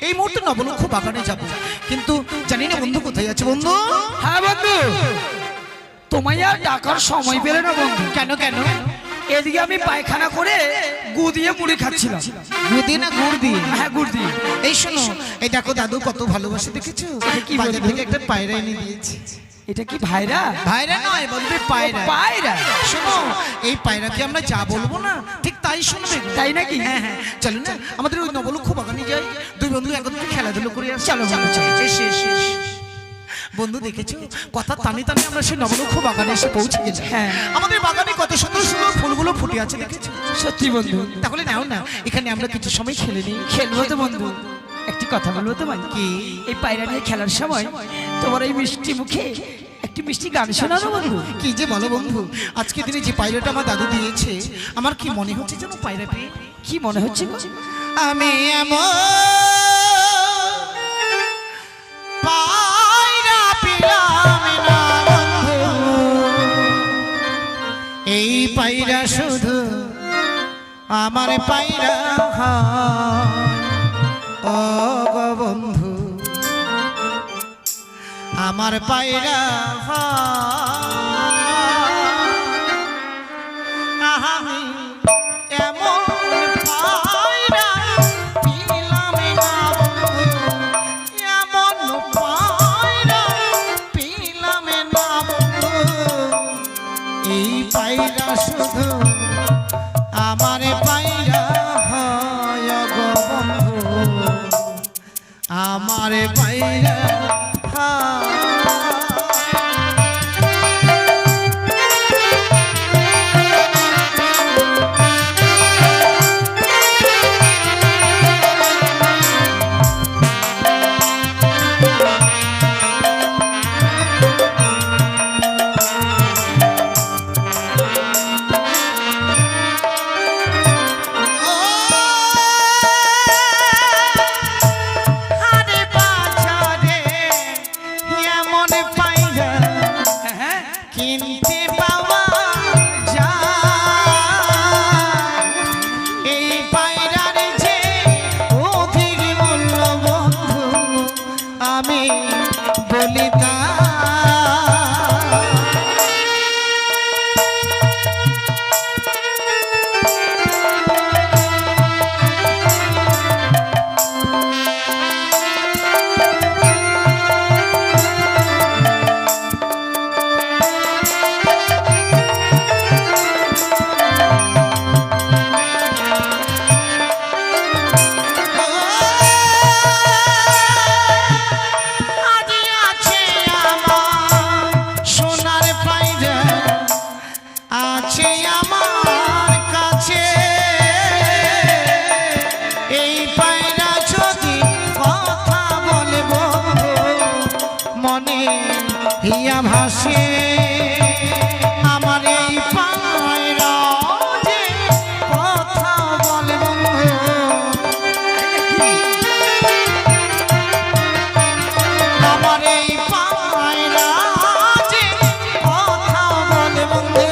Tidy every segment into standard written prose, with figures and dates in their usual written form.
এই মুহূর্তে নবলক্ষ বাগানে যাব, কিন্তু জানি না বন্ধু কোথায় আছে। বন্ধু, হ্যাঁ বন্ধু, তোমায় আর ডাকার সময় পেলে না বন্ধু। কেন কেন? এদিকে আমি পায়খানা করে গু দিয়ে মুড়ি খাচ্ছিলাম। গুড় না গুড় দিয়ে? হ্যাঁ, গুড় দিয়ে। এই শোনো, এই দেখো দাদু কত ভালোবাসে, দেখেছো? কি বাজার বলবো? থেকে একটা পায়রা এনে দিয়েছে। এটা কি ভাইরা? ভাইরা নয় বলবে পায়রা। পায়রা? শোনো, এই পায়রাকে আমরা যা বলবো না ঠিক তাই শুনবে। তাই নাকি? হ্যাঁ হ্যাঁ, চলো না আমাদের ওই নবলক্ষ বাগানে যাই, দুই বন্ধু একত্রে খেলাধুলো করে আসি। চলো বন্ধু, চলো। শেষ শেষ। বন্ধু দেখেছো, কথা টানে টানে আমরা সেই নবলক্ষ বাগানে এসে পৌঁছে গেছি। হ্যাঁ। আমাদের বাগানে কত সুন্দর সুন্দর ফুলগুলো ফুটে আছে, দেখেছো? সত্যি বন্ধু। তাহলে নাও না, এখানে আমরা কিছু সময় খেলে নিই। খেলবো তো বন্ধু। একটি কথা বলবো তোমায় কি? এই পায়রা নিয়ে খেলার সময় তোমার এই মিষ্টি মুখে একটি মিষ্টি গান শোনানো বন্ধু। কি যে বলো বন্ধু, আজকে দিনে যে পায়রাটা আমার দাদু দিয়েছে, আমার কি মনে হচ্ছে যেন পায়রা পেয়ে। কি মনে হচ্ছে গো? আমি এমন পায়রা পেলাম না বন্ধু, এই পায়রা শুধু আমার পায়রা ও গো বন্ধু, আমার পায়রা আমি এমন পায়রা পেলাম না বন্ধু, এমন পায়রা পেলাম না বন্ধু, এই পায়রা শুধু আমার পায়রা হয় গো বন্ধু, আমার পায়রা কিনতে পাওয়া যায়, এই পায়রার যে অধিক মূল্য বন্ধু, আমি বলি তা। আছে আমার কাছে এই পায়রা যদি কথা বলে বন্ধু, মনে হিয়া ভাসে আমার এই পায়রা যে কথা বলে বন্ধু, আমার এই পায়রা যে কথা বলে বন্ধু,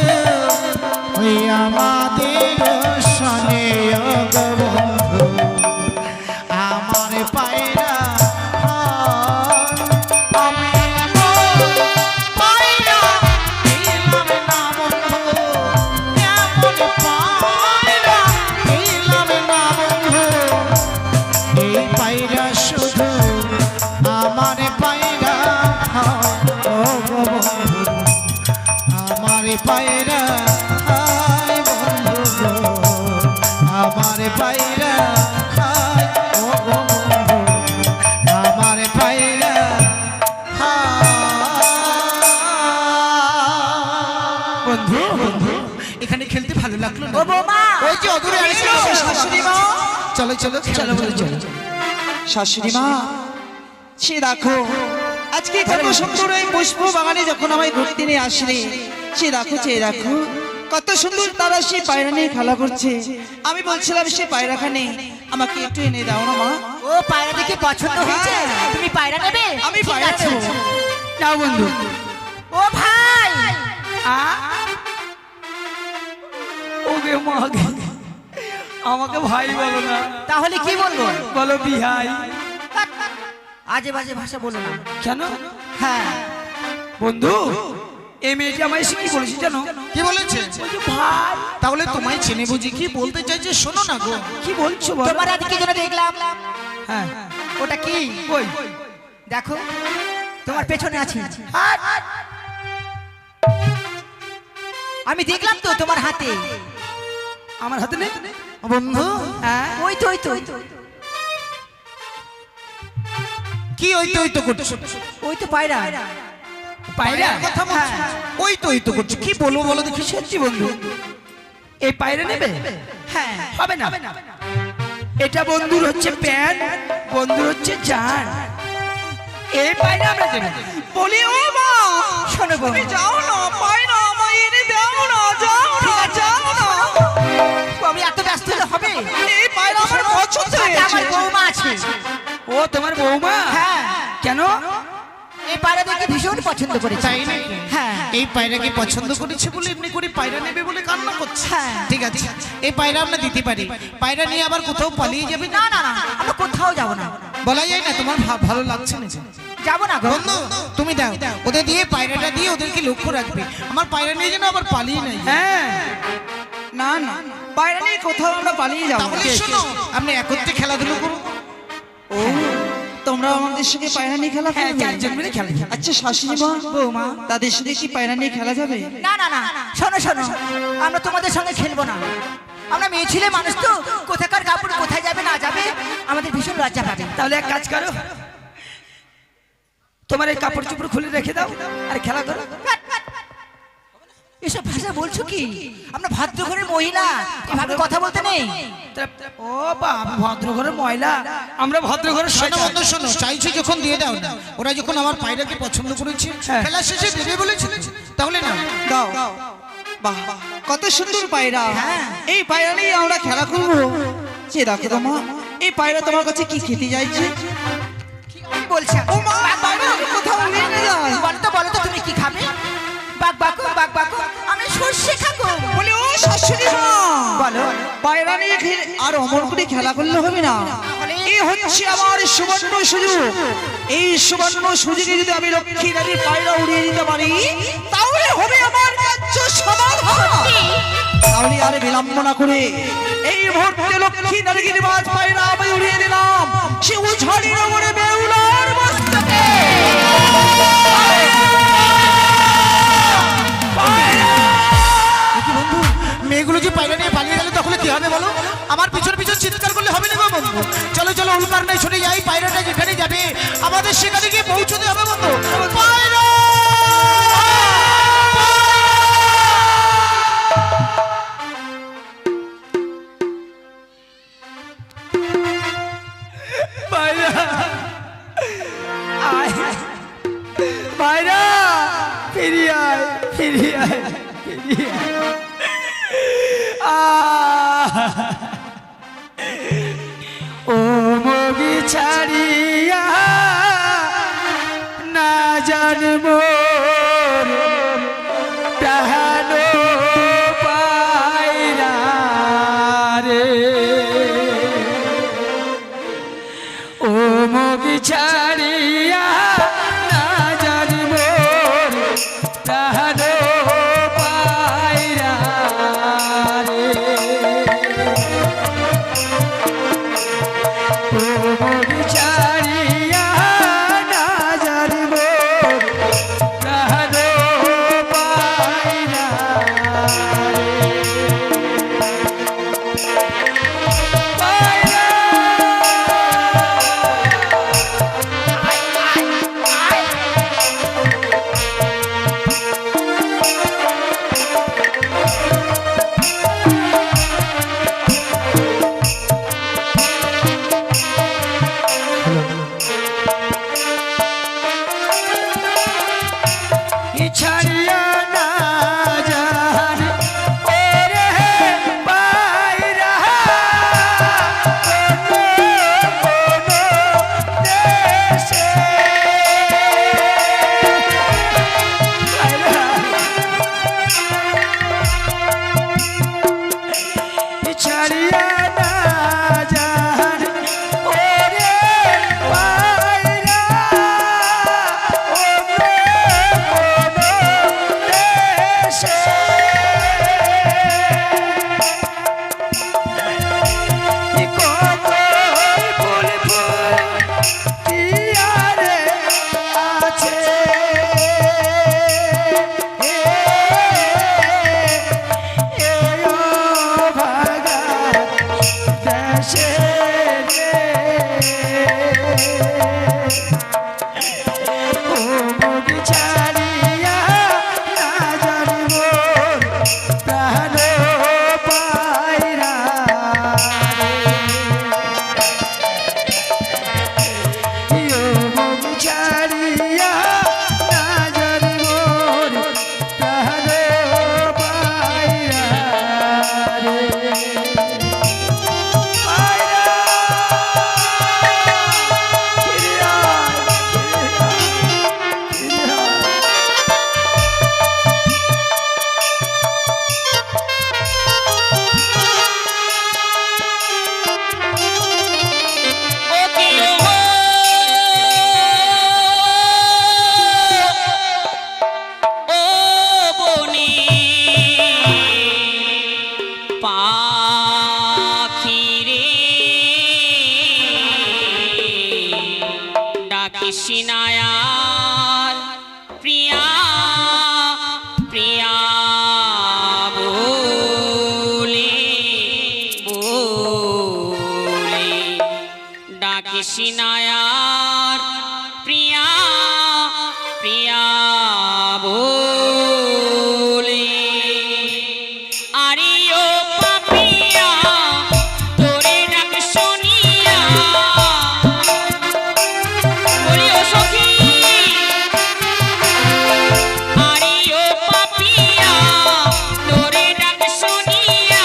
আমাদের সনে বন্ধু, আমার পায়রা আমি পায়রা পেলাম না বন্ধু, এমন পায়রা পেলাম না বন্ধু, এই পায়রা শুধু আমার পায়রা ও বন্ধু, আমার পায়রা আমার পায়রা ও বন্ধু, আমার পায়রা বন্ধু। বন্ধু, এখানে খেলতে ভালো লাগলো না? ও বৌমা, ওই যে অদূরে আসছে শাশুড়ি মা। চলো চলো চলো বলে চলো। শাশুড়ি মা, সে দেখো আজকে কত সুন্দর এই পুষ্প বাগানে যখন আমায় ঘুরতে নিয়ে আসলে, সে দেখো চেয়ে দেখো কত সুন্দর তারা সেই পায়রা নিয়ে খেলা করছে। আমি বলছিলাম সে পায়রাখানে আমাকে একটু এনে দাও না মা। ও পায়রা দেখে পছন্দ হয়েছে, তুমি পায়রা নেবে? আমি ঠিক পায়রা আছে। নেব। যাও বন্ধু। ও ভাই, ওকে মা, আমাকে ভাই বলো না, তাহলে কি বলবো? বলো বিহাই। আজে বাজে ভাষা বলো না। কেন হ্যাঁ বন্ধু এই মেয়েটি আমায় এসে কি বলেছে জানো? কি বলেছে? বলছে, ভাই তাহলে তোমায় চেনে বুঝি কি বলতে চাইছে শোনো না গো। কি বলছো বলো? তোমার এদিকে যেন দেখলাম, হ্যাঁ ওটা কি? কই দেখো তোমার পেছনে আছে। আমি দেখলাম তো তোমার হাতে। আমার হাতে নেই? বন্ধু হ্যাঁ ওই তো ওই তো ওই তো কি ওই তো করছো? ওই তো পায়রা। পায়রা কথা বলছো? ওই তো করছো কি বলবো বলো দেখি। সত্যি বন্ধু এই পায়রা নেবে? হ্যাঁ হবে না, এটা বন্ধুর হচ্ছে প্যান, বন্ধুর হচ্ছে জান। এই পায়রা আমরা দেব। বলি ও মা, শোনো গো, তুমি যাও না, পাই না, আমায় এনে দাও না, যাও না, যাও না। আমি এত ব্যস্ত হলে হবে? এই পায়রা আমার পছন্দ সাথে আমার হয়েছে। বৌমা আছে। ও তোমার বৌমা? হ্যাঁ কেন? এই পায়রা দেখে ভীষণ পছন্দ করেছে। তাই নাকি? হ্যাঁ এই পায়রাকে পছন্দ করেছে বলে এমনি করে পায়রা নেবে বলে কান্না করছে। হ্যাঁ। ঠিক আছে এই পায়রা আমরা দিতে পারি। পায়রা নিয়ে আবার কোথাও পালিয়ে যাবে না না না আমরা কোথাও যাব না, বলা যায় না। তোমার ভালো লাগছে না? যাব না গো। বন্ধু তুমি দাও, ওদের দিয়ে পায়রাটা দিয়ে ওদেরকে লক্ষ্য রাখবে। আমার পায়রা নিয়ে যেন আবার পালিয়ে নাই। হ্যাঁ না না, পায়রা নিয়ে কোথাও আমরা পালিয়ে যাবো না। তাহলে শোনো আপনি একত্রে খেলাধুলো করুন। ও, তোমরা আমাদের সঙ্গে পায়রা নিয়ে খেলা হ্যাঁ করবে? চারজন মিলে খেলা। আচ্ছা শাশুড়ি মা, বৌমা, তাদের সঙ্গে কি পায়রা নিয়ে খেলা যাবে? না না না শোনো শোনো, আমরা তোমাদের সঙ্গে খেলবো না। আমরা মেয়ে ছেলে মানুষ তো, কোথাকার কাপড় কোথায় যাবে না যাবে আমাদের ভীষণ লজ্জা পাবে। তাহলে এক কাজ করো, তোমার এই কাপড় চোপড় খুলে রেখে দাও আর খেলা করো। এসব ভাষা বলছো কি? আমরা ভদ্র ঘরের মহিলা, এভাবে কথা বলতে নেই। ও বাবা, ভদ্র ঘরের ময়লা, আমরা ভদ্র ঘরের শোনো শয়তান। বন্ধু শোনো, চাইছো যখন দিয়ে দাও না। ওরা যখন আমার পায়রাকে পছন্দ করেছে হ্যাঁ। খেলা শেষে দেবে বলেছে, তাহলে না দাও। বাহ, কত সুন্দর পায়রা। এই পায়রা নিয়ে আমরা খেলা করবো। সে দেখো তো মা, এই পায়রা তোমার কাছে কি খেতে চাইছে? কি বলছে? ও মা, পায়রা কোথাও উড়িয়ে নিয়ে যায়। বলো তো তুমি কি খাবে? বাক বাকু বাক বাকু, আমি সর্ষে খাবো। বলি ও শাশুড়ি মা, বলো। পায়রা নিয়ে আর অমন করে খেলা করলে হবে না। এই হচ্ছে আমার সুবর্ণ সুযোগ। এই সুবর্ণ সুযোগে যদি আমি লক্ষ্মী নারীর পায়রা উড়িয়ে দিতে পারি, তাহলে হবে আমার কার্য সমাধান। তাহলে আর বিলম্ব না করে এই মুহূর্তে লক্ষ্মী নারীর মাঝ পায়রা আমি উড়িয়ে দিলাম। সে উঝাড়ি নগরে বেউলার মস্তকে। কি বন্ধু, মেয়েগুলো যে পায়রা নিয়ে পালিয়ে গেলে তখন কি হবে বলো? আমার পিছন পিছন চিৎকার করলে হবে না গো বন্ধু। চলো চলো উল্কার নাই ছুটে যাই, পায়রাটা যেখানে যাবে আমাদের সেখানে গিয়ে পৌঁছতে হবে বন্ধু। পায়রা পায়রা আয়, পায়রা ফিরিয়ে আয়, ফিরিয়ে আয়, ফিরিয়ে আয়। ও মগি ছাড়িয়া না জানবো প্রাণ পায়রা রে। ও মগি ছাড়িয়া না জানব প্রাণ পায়রা রে। ও মগি ছাড়িয়া না জানব প্রাণ পায়রা রে। কি আরে আছে সিনায়ার প্রিয়া প্রিয়া বলে বলে ডাকি সিনায়ার প্রিয়া প্রিয়া বলে আরে ও পাপিয়া তোরে ডাক শুনিয়া বলি ও সখী আরে ও পাপিয়া তোরে ডাক শুনিয়া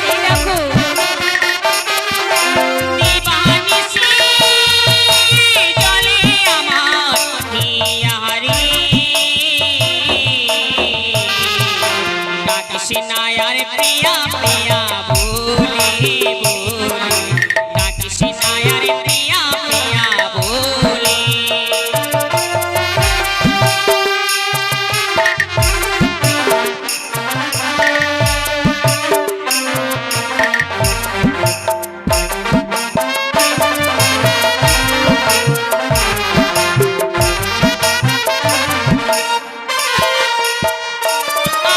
এই দেখো দিবানিসি জলে আমার হিয়ারে ডাক সিনায়ার প্রিয়া প্রিয়া বলে বলে ডাক সিনায়ার প্রিয়া প্রিয়া বলে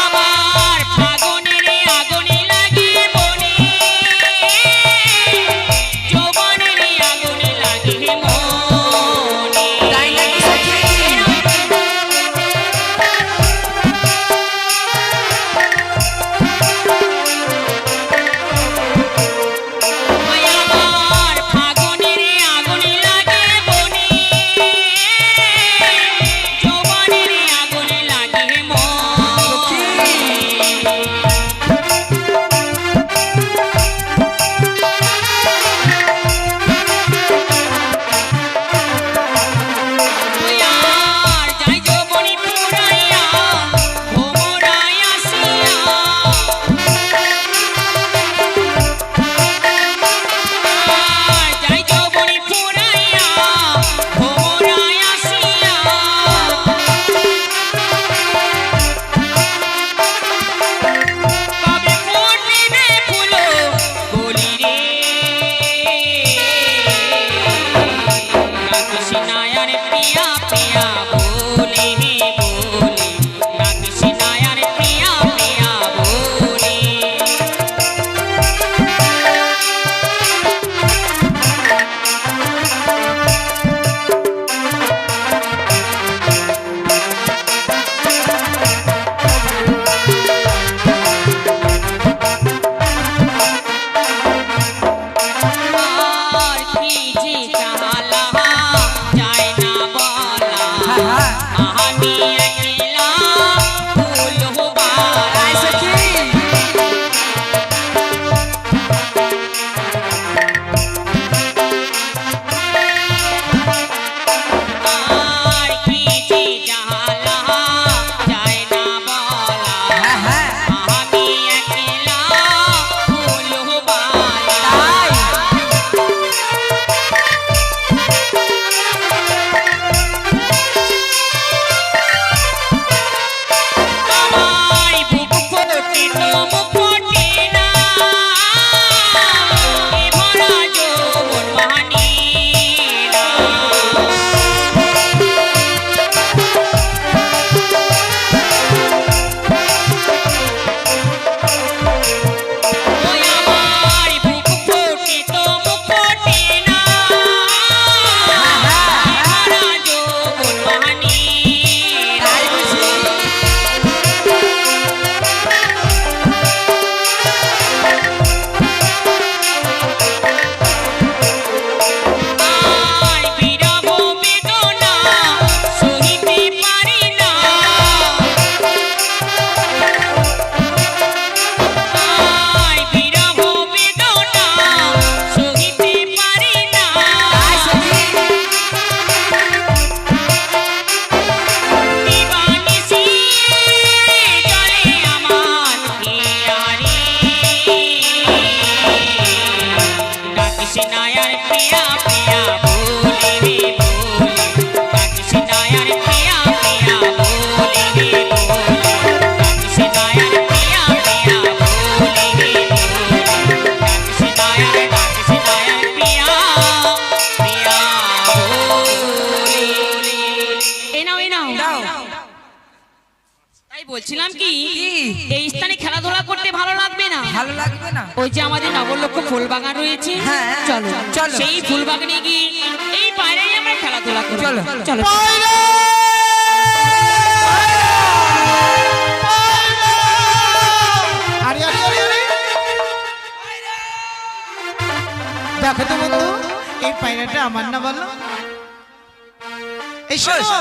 আমার ফাগুনের আগুনে লাগে মনে যৌবনের আগুনে লাগে মনে তাই নাকি সখী আমার ফাগুনের আগুনে লাগে মনে যৌবনের আগুনে লাগে মনে তুই আর যাই যৌবনী পুরাইয়া ভোমরায় আসিয়া আর যাই যৌবনী পুরাইয়া ভোমরায় আসিয়া কবে ফুটবে ফুলো বলি রে ডাক সিনায়ার প্রিয়া প্রিয়া বলে বলে ডাক সিনায়ার প্রিয়া প্রিয়া বলে আর কি যে চালা যায় না রাখিস না আর প্রিয়া প্রিয়া বলে রে বলে রাখিস না আর প্রিয়া প্রিয়া বলে রে বলে রাখিস না আর প্রিয়া প্রিয়া বলে রে বলে রাখিস না আর প্রিয়া প্রিয়া বলে। এই নাও দাও। তাই বলছিলাম কি এই স্থানে খেলাধুলা করতে ভালো লাগবে না? ভালো লাগবে না? ওই যে আমাদের নবলক্ষ ফুল বাগান রয়েছে, হ্যাঁ, চলো চলো। সেই ফুল বাগানে গিয়ে এই পায়রাই আমরা খেলাধুলা করব। চলো। চলো পায়রা! পায়রা! আরে আরে আরে আরে! দেখো তো বন্ধু, এই পায়রাটা আমার না বলো? এই শোনো,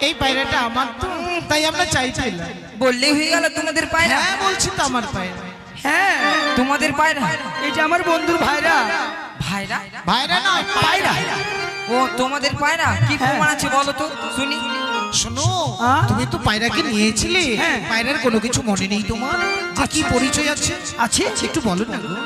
এই পায়রাটা আমার তো, তাই আমরা চাইছিলাম। বললেই হয়ে গেল তোমাদের পায়রা? হ্যাঁ বলছি তো আমার পায়রা। হ্যাঁ, তোমাদের পায়রা? এটা আমার বন্ধুর ভাইরা। ভাইরা? ভাইরা নয়, পায়রা। ও তোমাদের পায়রা? কি প্রমাণ আছে বলো তো শুনি। শোনো, তুমি তো পায়রাকে নিয়েছিলে, পায়রার কোনো কিছু মনে নেই তোমার? যে কি পরিচয় আছে? আছে? একটু বলো না গো।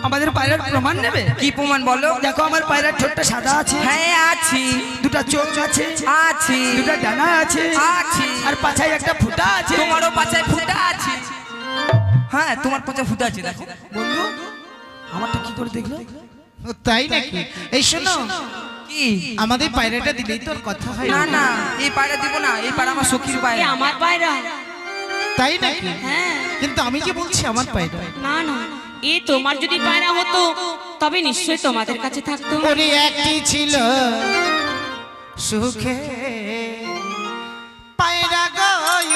আমাদের পায়রার প্রমাণ নেবে? কি প্রমাণ বলো? দেখো আমার পায়রার ঠোঁটটা সাদা আছে। হ্যাঁ আছে। দুটো চোখ আছে। আছে। দুটো ডানা আছে। আছে। আর পাছায় একটা ফুটা আছে। তোমারও পাছায় ফুটা আছে। হ্যাঁ, তোমার পাছায় ফুটা আছে। দেখো বন্ধু, আমারটা কি করে দেখলো? ও, তাই নাকি? এই শোনো, কি আমাদের পায়রাটা দিলেই তোর কথা হয় না না, এই পায়রা দিব না। এই পায়রা আমার সখীর এই পায়রা। আমার পায়রা। তাই নাকি? হ্যাঁ। কিন্তু আমি কি বলছি আমার পায়রা? না না, এই তোমার যদি পায়রা হতো তবে নিশ্চয়ই তোমাদের কাছে থাকতো। ওরে একটি ছিল সুখে পায়রা গয়,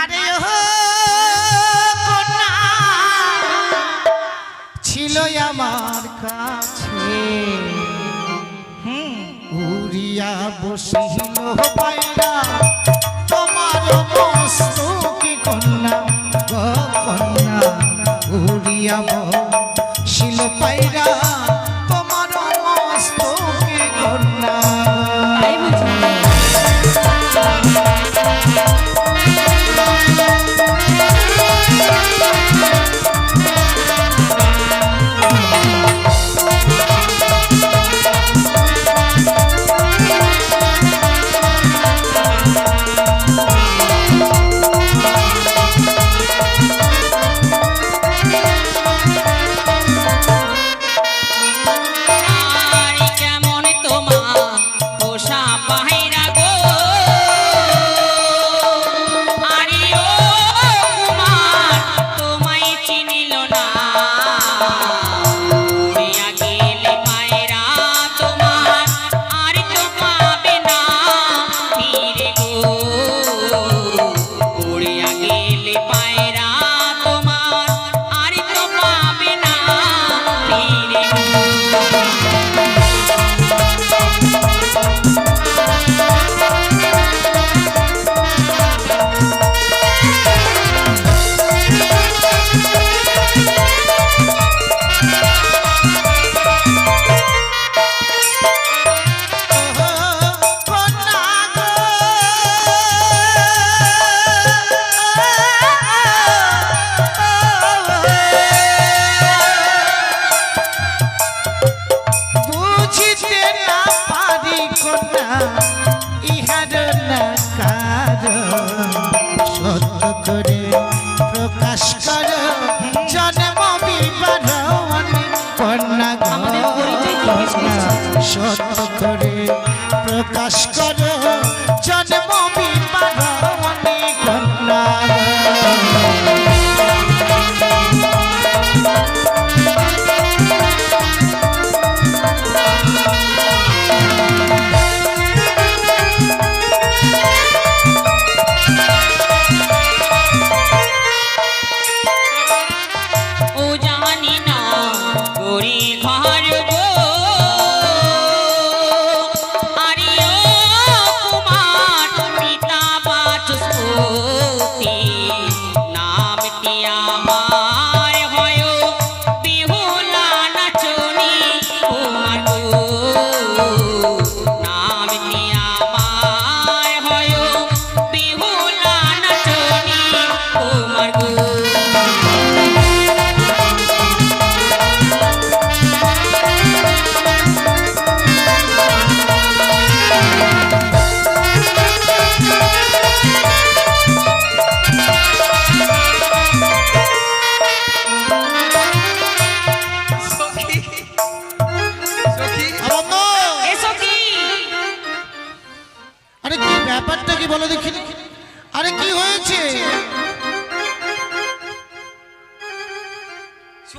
আরে ও কন্যা ছিল আমার কাছে, উড়িয়া বসিল পায়রা তোমার মস্তকে কন্যা গো কন্যা, উড়িয়া বসিল পায়রা তোমার মস্তকে কন্যা। তাই বুঝি? আর কেমন তোমার পোষা পায়রা গো, আরে ও কুমার তোমায় চিনিল না, উড়িয়া গেলে পায়রা তোমার আর তো পাবে না ফিরে গো, উড়িয়া গেলে পায়রা তোমার আর তো পাবে না ফিরে গো। কন্যা গো, বুঝিতে না পারি কন্যা ইহার না কারণ, সত্য করে প্রকাশ কর জন্ম বিবরণ কন্যা গো, আমাদের পরিচয় জিজ্ঞেস করছে। সত্য করে প্রকাশ কর জন্ম বিবরণ কন্যা গো। ও জানি না গরি ঘর গো, আরে ও বলো দেখি। আরে কি হয়েছে?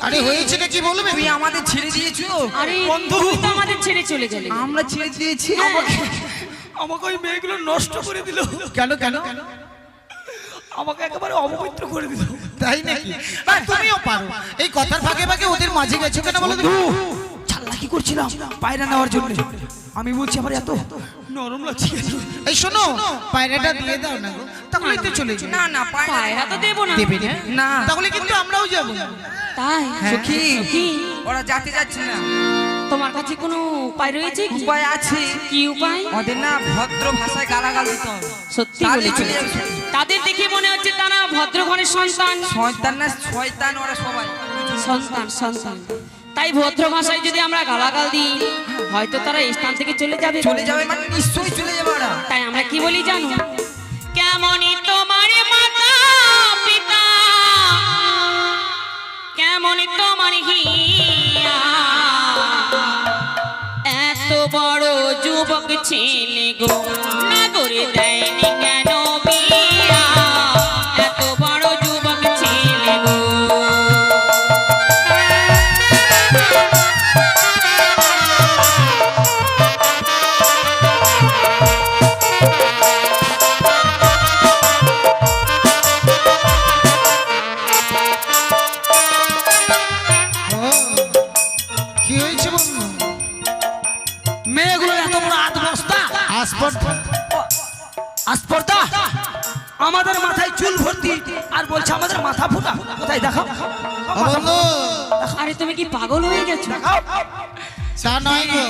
আরে হয়েছে কি বলবে? তুই আমাদের ছেড়ে দিয়েছো? আরে বন্ধু, তুমি তো আমাদের ছেড়ে চলে গেলে। আমরা ছেড়ে দিয়েছি। আমাকে ওই মেয়েগুলো নষ্ট করে দিল। কেন কেন? আমাকে একেবারে অপবিত্র করে দিল। তাই নাকি? আর তুমিও পারো। এই কথার ফাঁকে ফাঁকে ওদের মাঝে গেছো কেন বলো দেখি? চালাকি করছিলাম পায়রা নেওয়ার জন্য। আমি বলছি আমার এত নরম লাগছে। এই শোনো, পায়রাটা দিয়ে দাও না গো, তাহলে তো চলে যাবে। না না, পায়রা তো দেবো না। দেবে না? না। তাহলে কিন্তু আমরাও যাব। তাই সখী, কি ওরা যেতে যাচ্ছে না। তোমার কাছে কোনো উপায় রয়েছে কি? উপায় আছে। কি উপায়? ওদের না ভদ্র ভাষায় গালাগাল দিতে হবে। সত্যি তাহলেই বলেছো? চলে যাবে সখী। তাদের দেখে মনে হচ্ছে তারা ভদ্র ঘরের সন্তান। শয়তান না শয়তান ওরা সবাই। সন্তান সন্তান তাই ভদ্র ভাষায় যদি আমরা গালাগাল দিই, হয়তো তারা এই স্থান থেকে চলে যাবে। চলে যাবে মানে নিশ্চয়ই চলে যাবে ওরা। তাই আমরা কি বলি জানো? কেমনই তোমার মাতা পিতা, কেমনই তোমার হিয়া, এত বড় যুবক ছেলে গো না করে দেয়নি কেন বিয়া, এত বড় যুবক ছেলে গো। ও, কি হয়েছে বন্ধু? মেয়েগুলো এত বড় আধ বস্তা আসপর্দা। আসপর্দা, আমাদের মাথায় চুল ভর্তি আর বলছে আমাদের মাথা ফুটা। কোথায় দেখাও? ও বন্ধু, আরে তুমি কি পাগল হয়ে গেছো? তা নয় গো।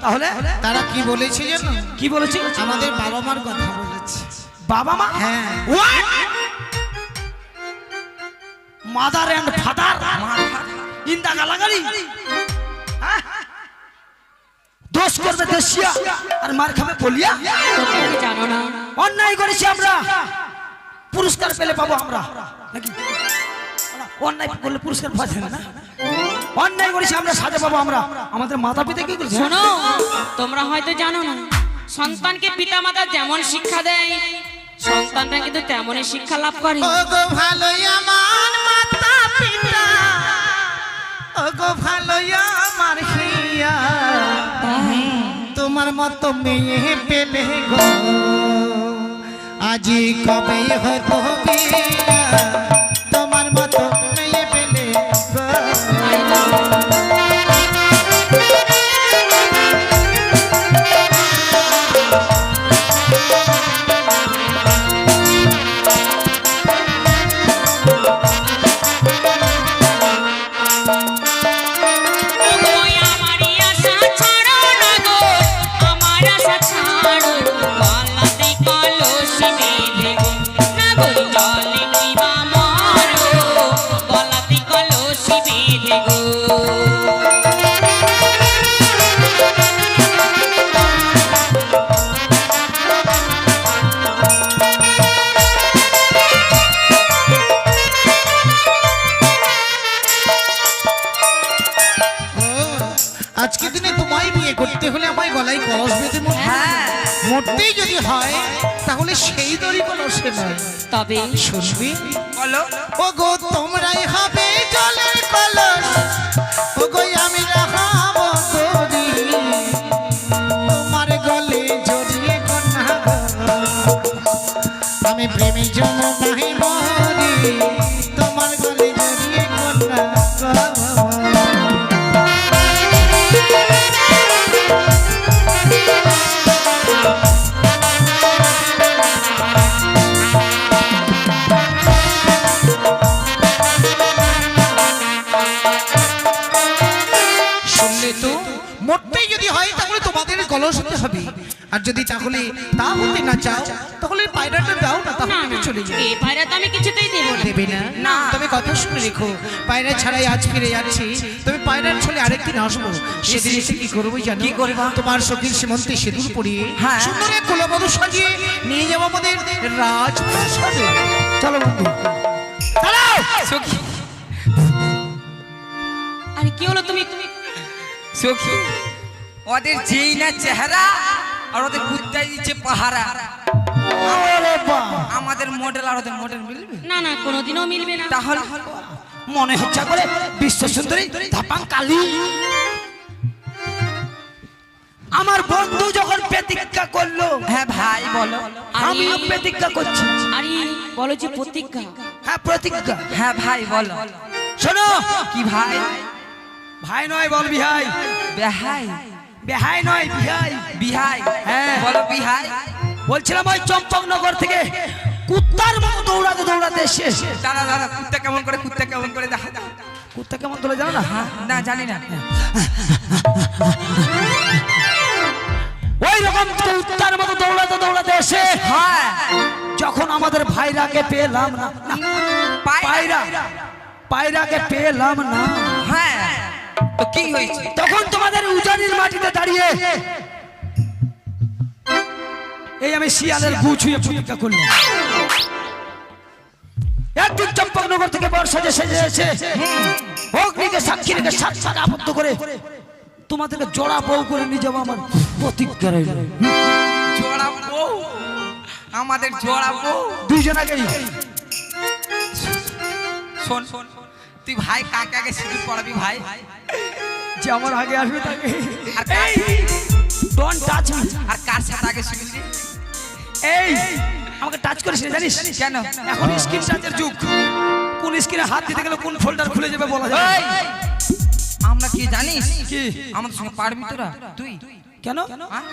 তাহলে তারা কি বলেছে জানো? কি বলেছি? আমাদের বাবা মার কথা বলেছে। বাবা মা? হ্যাঁ। মাদার এন্ড ফাদার ইন্দা গালাগালি। দোষ করবে দেশিয়া আর মার খাবে বলিয়া। তোমরা কি জানো না? অন্যায় করেছি আমরা, পুরস্কার পেলে পাবো আমরা নাকি? অন্যায় করলে পুরস্কার পাওয়া যায় না। অন্যায় করেছি আমরা, সাজা পাবো আমরা। আমাদের মাতা পিতা কি করেছে? শোনো, তোমরা হয়তো জানো না, সন্তানকে পিতামাতা যেমন শিক্ষা দেয়, সন্তানরা কিন্তু তেমনই শিক্ষা লাভ করে। ও গো ভালোই আমার মাতা পিতা, ও গো ভালোই আমার হিয়া, তোমার মতো মেয়ে পেলে গো আজি কবে হতো বিয়া, তোমার মতো মেয়ে পেলে গো। ওই আমারই আশা ছাড়ো না গো, আমার আশা ছাড়ো, গলাতে কলসি বেঁধে গো, না গো জলে কিবা মারো, গলাতে কলসি বেঁধে গো। ও, আজকে দিনে তোমায় বিয়ে করতে হলে আমায় গলায় কলস বেঁধে মরতেই যদি হয়, তাহলে সেই দড়ি কলসে নয়। তবে শুনবি? বলো। ও গো তোমরাই হবে জলের কলস, ও গো আমি রাখাবো দড়ি, তোমার গলে জড়িয়ে কন্যা গো, আমি প্রেমে জন্য নাহি মরি, তোমার গলে জড়িয়ে কন্যা গো। শুনলে তো, মরতেই যদি হয় তাহলে তোমাদের কলস হতে হবে, আর যদি তাহলে তা হতে না চাও তাহলে পায়রাটা দাও না, না তাহলে না, চলে যাবে। এই পায়রা তো আমি কিছুতেই দেবো না। দেবে না? না। তবে কথা শুনে রেখো, পায়রা ছাড়াই আজ ফিরে যাচ্ছি, তবে পায়রার ছলে আরেকদিন আসবো। সেদিন এসে কি করবো জানো? কি করবা? তোমার সখীর সীমন্তে সিঁদুর পরিয়ে হ্যাঁ। সুন্দর এক কুলবধূ সাজিয়ে নিয়ে যাবো আমাদের রাজপ্রাসাদে। চলো বন্ধু। সখী, আরে কি হলো? তুমি তুমি সখী, ওদের যেই না চেহারা আর ওদের কুত্তায় দিচ্ছে পাহারা। আরে বাহ, আমাদের মডেল আর ওদের মডেল মিলবে? না না কোনোদিনও মিলবে না। তাহলে মনে হচ্ছে করে বিশ্ব সুন্দরী ধাপাং কালী। আমার বন্ধু যখন প্রতিজ্ঞা করলো, হ্যাঁ ভাই বলো। আমিও প্রতিজ্ঞা করছি। আরে বলো যে প্রতিজ্ঞা। হ্যাঁ প্রতিজ্ঞা। হ্যাঁ ভাই বলো। শোনো, কি ভাই? ভাই নয় বল বিহাই। বেহাই? বেহাই নয় বিহাই। বিহাই? হ্যাঁ। বলো বিহাই। বলছিলাম ওই চম্পকনগর থেকে কুত্তার মতো দৌড়াতে দৌড়াতে এসে, দাঁড়া দাঁড়া, কুত্তা কেমন করে, কুত্তা কেমন করে দেখা। কুত্তা কেমন তোলে জানো না? না জানি না। ওই রকম কুত্তার মতো দৌড়াতে দৌড়াতে এসে, হ্যাঁ যখন আমাদের ভাইরাকে পেলাম না, না, পায়রা পায়রাকে পেলাম না, হ্যাঁ তো কি হয়েছে? তখন তোমাদের উজানির মাটিতে দাঁড়িয়ে এই আমি শিয়ালের গু ছুঁয়ে প্রতিজ্ঞা করলাম, একদিন চম্পকনগর থেকে বর্ষা যে সেজে এসে অগ্নিকে সাক্ষী রেখে সাত সাত আবদ্ধ করে তোমাদেরকে জোড়া বউ করে নিয়ে যাবো, আমার প্রতিজ্ঞা রইল। জোড়া বউ? আমাদের জোড়া বউ? দুইজনাকেই। শোন শোন, তুই ভাই কাকে আগে সিঁদুর পড়াবি ভাই? যে আমার আগে আসবে তাকে। আর কার ডোন্ট টাচ মি। আর কার সাথে আগে সিঁদুর দিবি? এই আমাকে টাচ করিস না, জানিস কেন? এখন স্ক্রিন টাচের যুগ, কোন স্ক্রিনে হাত দিতে গেলে কোন ফোল্ডার খুলে যাবে বলা যায় এই, আমরা কি জানিস? কি? আমাদের সঙ্গে পারবি তোরা? তুই কেন হ্যাঁ?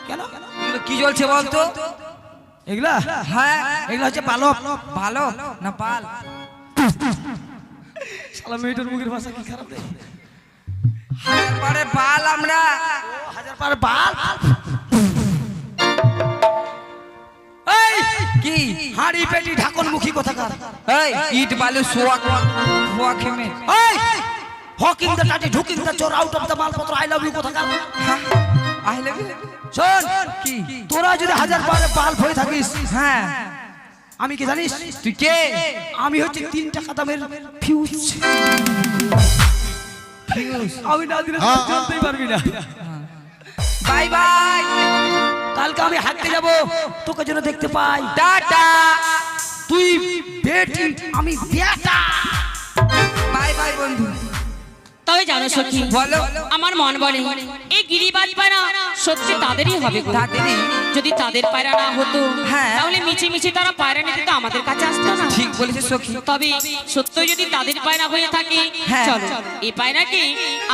কেন এগুলো কি জ্বলছে বলতো? এগুলা? হ্যাঁ এগুলা হচ্ছে বালক। ভালো না পাল? শালা মেয়েটার মুখের ভাষা কি খারাপ রে। পরে পাল আমরা। হাজার পার বাল। এই কি? হাড়ি পেটি ঢাকন মুখী কোথাকার। এই ইট বালু সোয়া সোয়া খেমে। এই হকিং দা টাটি ঢুকিং দা চোর আউট অফ দা মালপত্র আই লাভ ইউ কোথাকার। I love you. শোন, কি? তোরা যদি হাজার পারে বাল্ব হয়ে থাকিস, হ্যাঁ আমি কি জানিস? তুই কে? আমি হচ্ছে 3 টাকা দামের ফিউজ। আমি না দিলে তুই জানতেই পারবি না। Bye bye. কালকে আমি হাঁটতে যাব, তোকে যেন দেখতে পাই। টাটা। তুই বেটি, আমি বেটা। বাই বাই বন্ধু। তবে জানো সখী, বলো। আমার মন বলে এই গিরিবাজ পায়রা সত্যি তাদেরই হবে গো। তাদেরই? যদি তাদের পায়রা না হতো হ্যাঁ। তাহলে মিছে মিছে তারা পায়রা নিতে তো আমাদের কাছে আসতো না। ঠিক বলেছিস সখী। তবে সত্য যদি তাদের পায়রা হয়ে থাকে, হ্যাঁ। চলো এই পায়রাকে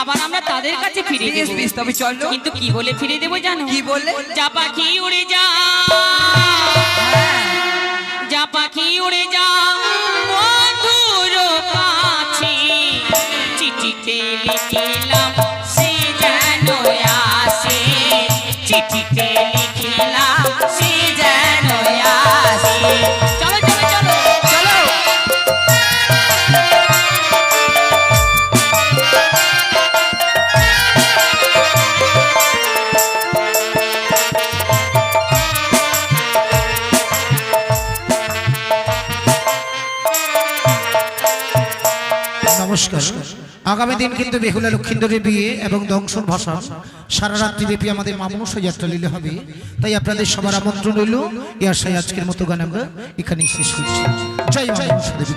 আবার আমরা তাদের কাছে ফিরে বেশ দেব। বেশ, তবে চলো। কিন্তু কি বলে ফিরে দেবো জানো? কি বলে? যা পাখি উড়ে যা, যা পাখি উড়ে যা বন্ধুর কাছে, চিঠিতে লিখিলাম সে যেন আসে, চিঠিতে লিখিলাম সে যেন আসে। চলো চলো চলো চলো। নমস্কার। আগামী দিন কিন্তু বেহুলা লক্ষিন্দরের বিয়ে এবং দংশন ভাষা সারা রাত্রি ব্যাপী আমাদের মামনসা যাত্রা লীলা হবে, তাই আপনাদের সবার আমন্ত্রণ রইল। এই আশায় আজকের মতো গান আমরা এখানেই শেষ করছি। জয় মা মনসা দেবী।